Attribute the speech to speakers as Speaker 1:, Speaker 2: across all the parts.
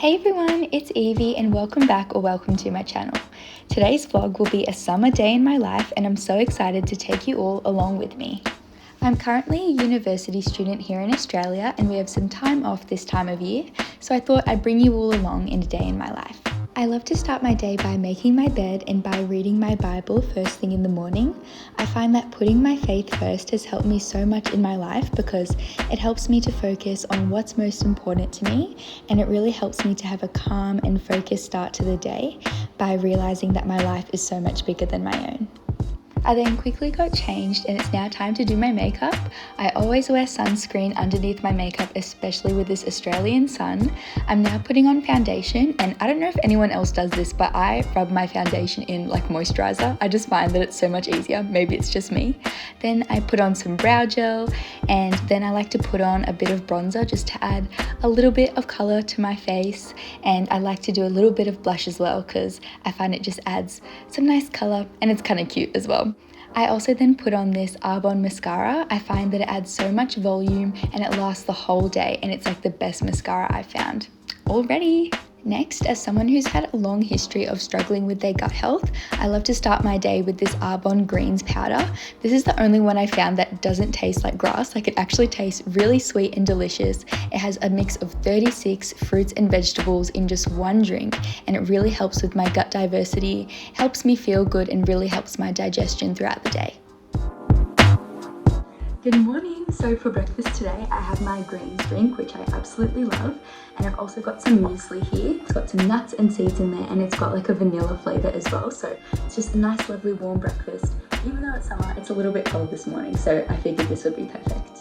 Speaker 1: Hey everyone, it's Evie and welcome back or welcome to my channel. Today's vlog will be a summer day in my life and I'm so excited to take you all along with me. I'm currently a university student here in Australia and we have some time off this time of year, so I thought I'd bring you all along in a day in my life. I love to start my day by making my bed and by reading my Bible first thing in the morning. I find that putting my faith first has helped me so much in my life because it helps me to focus on what's most important to me, and it really helps me to have a calm and focused start to the day by realizing that my life is so much bigger than my own. I then quickly got changed and it's now time to do my makeup. I always wear sunscreen underneath my makeup, especially with this Australian sun. I'm now putting on foundation, and I don't know if anyone else does this, but I rub my foundation in like moisturizer. I just find that it's so much easier. Maybe it's just me. Then I put on some brow gel, and then I like to put on a bit of bronzer just to add a little bit of color to my face. And I like to do a little bit of blush as well because I find it just adds some nice color and it's kind of cute as well. I also then put on this Arbonne mascara. I find that it adds so much volume and it lasts the whole day, and it's like the best mascara I've found. All ready! Next, as someone who's had a long history of struggling with their gut health, I love to start my day with this Arbonne greens powder. This is the only one I found that doesn't taste like grass. Like, it actually tastes really sweet and delicious. It has a mix of 36 fruits and vegetables in just one drink, and it really helps with my gut diversity, helps me feel good, and really helps my digestion throughout the day. Good morning! So for breakfast today I have my greens drink, which I absolutely love, and I've also got some muesli here. It's got some nuts and seeds in there, and it's got like a vanilla flavour as well, so it's just a nice lovely warm breakfast. Even though it's summer, it's a little bit cold this morning, so I figured this would be perfect.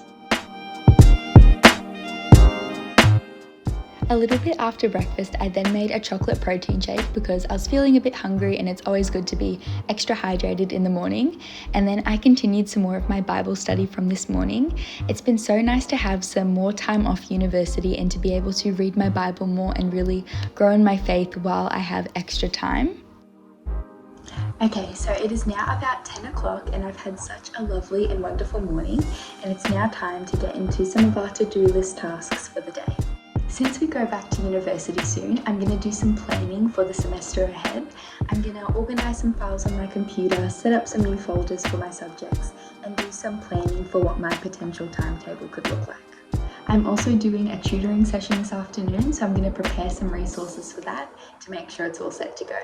Speaker 1: A little bit after breakfast, I then made a chocolate protein shake because I was feeling a bit hungry and it's always good to be extra hydrated in the morning. And then I continued some more of my Bible study from this morning. It's been so nice to have some more time off university and to be able to read my Bible more and really grow in my faith while I have extra time. Okay, so it is now about 10 o'clock and I've had such a lovely and wonderful morning, and it's now time to get into some of our to-do list tasks for the day. Since we go back to university soon, I'm going to do some planning for the semester ahead. I'm going to organise some files on my computer, set up some new folders for my subjects, and do some planning for what my potential timetable could look like. I'm also doing a tutoring session this afternoon, so I'm going to prepare some resources for that to make sure it's all set to go.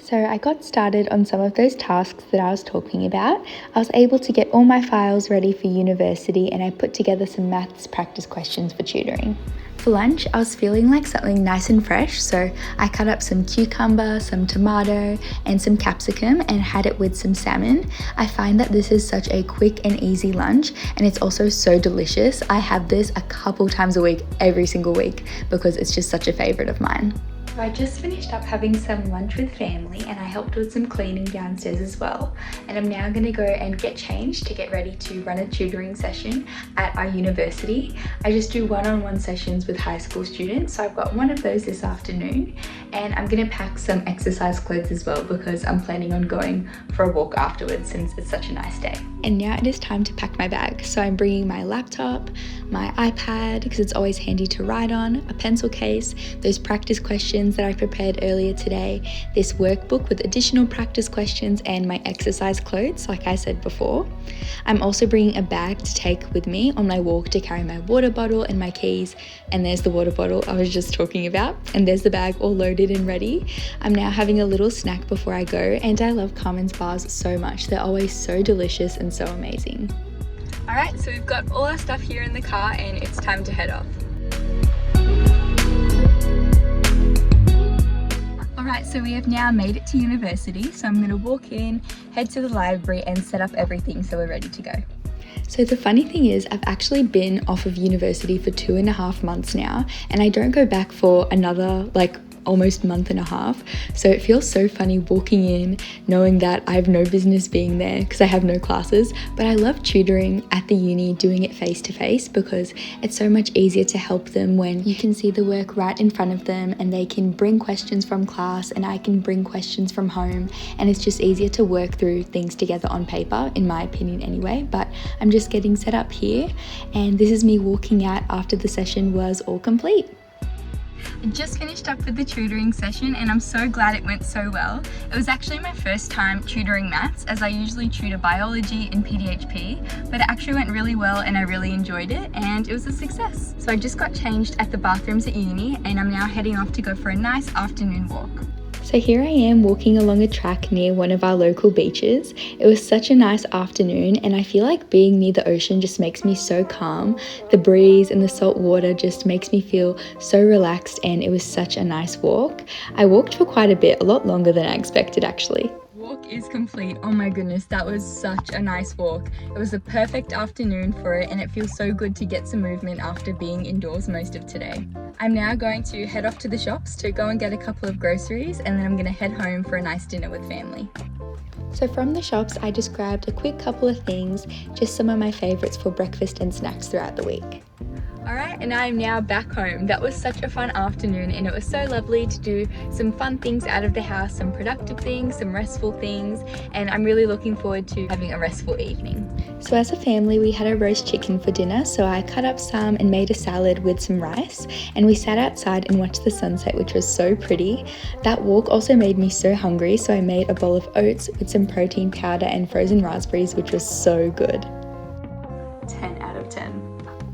Speaker 1: So I got started on some of those tasks that I was talking about. I was able to get all my files ready for university, and I put together some maths practice questions for tutoring. For lunch, I was feeling like something nice and fresh, so I cut up some cucumber, some tomato, and some capsicum and had it with some salmon. I find that this is such a quick and easy lunch, and it's also so delicious. I have this a couple times a week, every single week, because it's just such a favorite of mine. So I just finished up having some lunch with family, and I helped with some cleaning downstairs as well. And I'm now going to go and get changed to get ready to run a tutoring session at our university. I just do one-on-one sessions with high school students, so I've got one of those this afternoon, and I'm going to pack some exercise clothes as well because I'm planning on going for a walk afterwards since it's such a nice day. And now it is time to pack my bag. So I'm bringing my laptop, my iPad because it's always handy to write on, a pencil case, those practice questions that I prepared earlier today, this workbook with additional practice questions, and my exercise clothes like I said before. I'm also bringing a bag to take with me on my walk to carry my water bottle and my keys, and there's the water bottle I was just talking about, and there's the bag all loaded and ready. I'm now having a little snack before I go, and I love Carmen's bars so much. They're always so delicious and so amazing. Alright, so we've got all our stuff here in the car and it's time to head off. Alright, so we have now made it to university, so I'm going to walk in, head to the library and set up everything so we're ready to go. So the funny thing is, I've actually been off of university for 2.5 months now, and I don't go back for another almost month and a half. So it feels so funny walking in knowing that I have no business being there because I have no classes, but I love tutoring at the uni, doing it face to face because it's so much easier to help them when you can see the work right in front of them and they can bring questions from class and I can bring questions from home, and it's just easier to work through things together on paper, in my opinion anyway. But I'm just getting set up here, and this is me walking out after the session was all complete. I just finished up with the tutoring session and I'm so glad it went so well. It was actually my first time tutoring maths, as I usually tutor biology and PDHP, but it actually went really well and I really enjoyed it and it was a success. So I just got changed at the bathrooms at uni and I'm now heading off to go for a nice afternoon walk. So here I am walking along a track near one of our local beaches. It was such a nice afternoon and I feel like being near the ocean just makes me so calm. The breeze and the salt water just makes me feel so relaxed and it was such a nice walk. I walked for quite a bit, a lot longer than I expected actually. Walk is complete. Oh my goodness, that was such a nice walk. It was a perfect afternoon for it and it feels so good to get some movement after being indoors most of today. I'm now going to head off to the shops to go and get a couple of groceries and then I'm going to head home for a nice dinner with family. So from the shops, I just grabbed a quick couple of things, just some of my favourites for breakfast and snacks throughout the week. Alright, and I'm now back home. That was such a fun afternoon and it was so lovely to do some fun things out of the house, some productive things, some restful things, and I'm really looking forward to having a restful evening. So as a family, we had a roast chicken for dinner, so I cut up some and made a salad with some rice, and we sat outside and watched the sunset, which was so pretty. That walk also made me so hungry, so I made a bowl of oats with some protein powder and frozen raspberries, which was so good. 10 out of 10.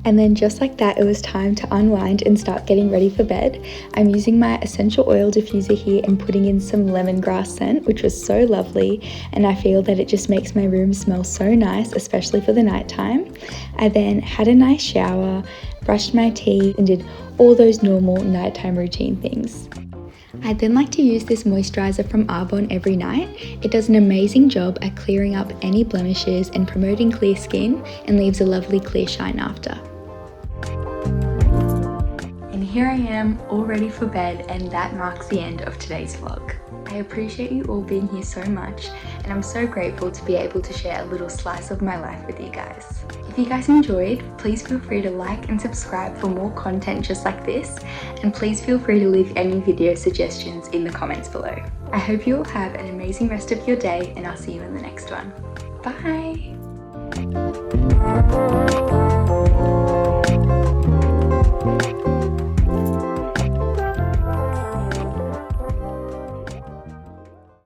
Speaker 1: And then just like that, it was time to unwind and start getting ready for bed. I'm using my essential oil diffuser here and putting in some lemongrass scent, which was so lovely, and I feel that it just makes my room smell so nice, especially for the nighttime. I then had a nice shower, brushed my teeth, and did all those normal nighttime routine things. I then like to use this moisturiser from Arbonne every night. It does an amazing job at clearing up any blemishes and promoting clear skin and leaves a lovely clear shine after. And here I am, all ready for bed, and that marks the end of today's vlog. I appreciate you all being here so much, and I'm so grateful to be able to share a little slice of my life with you guys. If you guys enjoyed, please feel free to like and subscribe for more content just like this, and please feel free to leave any video suggestions in the comments below. I hope you all have an amazing rest of your day, and I'll see you in the next one. Bye!